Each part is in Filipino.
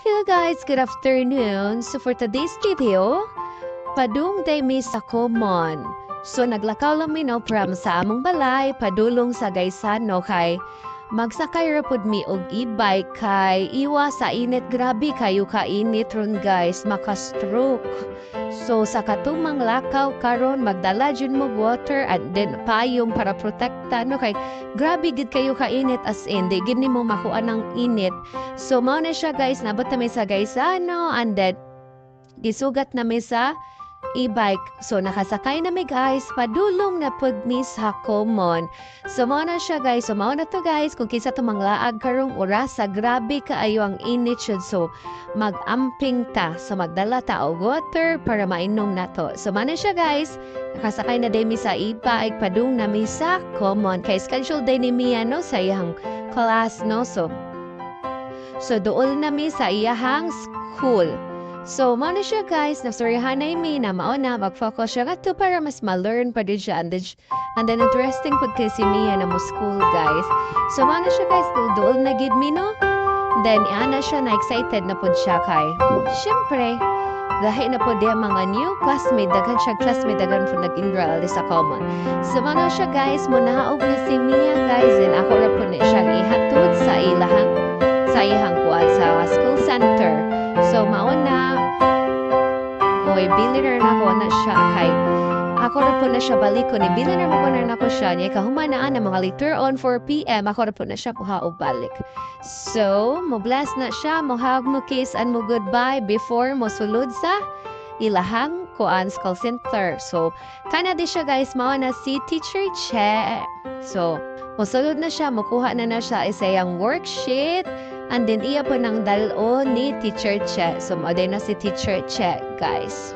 Hello guys, good afternoon. So for today's video, padung day mi sa common. So naglakaw lang mi no from sa among balay, padulong sa gaysan no kay magsakay ra pud mi og e-bike kay iwa sa init, grabe kayo kainit ron guys, maka-stroke. So sa katumang lakaw karon magdala jud mo water and then payong para protekta no kay grabe gid kayo kainit as in di gid nimo makuha ng init. So mao na siya guys, nabot na mi sa gaysano and then gisugat na mi sa e-bike. So nakasakay na mi guys, padulong na pud mi sa common. So mao na siya guys, so mao na to guys kung kinsa to manglaag karong oras sa grabe kaayo ang init jud. So mag-amping ta, so magdala ta og water para mainom na to. So mao na siya guys, nakasakay na day mi sa e-bike, padung na mi sa common kay schedule day ni Mia no sa iyang class no. So dool na mi sa iyahang school. So, mao na siya guys, nagstoryahan na mi na mao na mag-focus siya to para mas ma-learn pa din siya. And then interesting pud kay si Mia na mo school guys. So, mao na siya guys, dool na gid mi no. Then, ana siya na excited na pud siya kay. Syempre, dahil na po diya mga new classmate, daghan siya classmate, daghan po nag-enroll sa common. So, mao na siya guys, munahaog na si Mia guys, and ako na po na siya ihatod sa iyang kuan sa school center. So, mauna, bili na ako na siya kay ako na po na siya balik ko ni bili na mo na ako siya niya kahumanaan na mga later on 4 p.m. ako na po na siya puha o balik. So, mo bless na siya, mo hug, mo kiss, and mo goodbye before mo sulod sa ilahang kuan school center. So, kana di siya guys, mao na si Teacher Che. So, mo sulod na siya, mo kuha na siya isayang worksheet. And then, iya po ng dalo ni Teacher Che. So, maday na si Teacher Che, guys.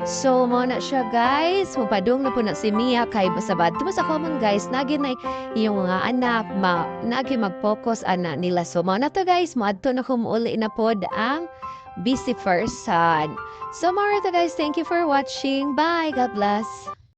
So, mo na siya, guys. Mapadung na po na si Mia kay basabad. Tuma sa common, guys, nagi na yung mga anak, nagi mag-focus anak nila. So, mo na to, guys. Maadto na kumuuli na po ang busy person. So, mga to, guys. Thank you for watching. Bye. God bless.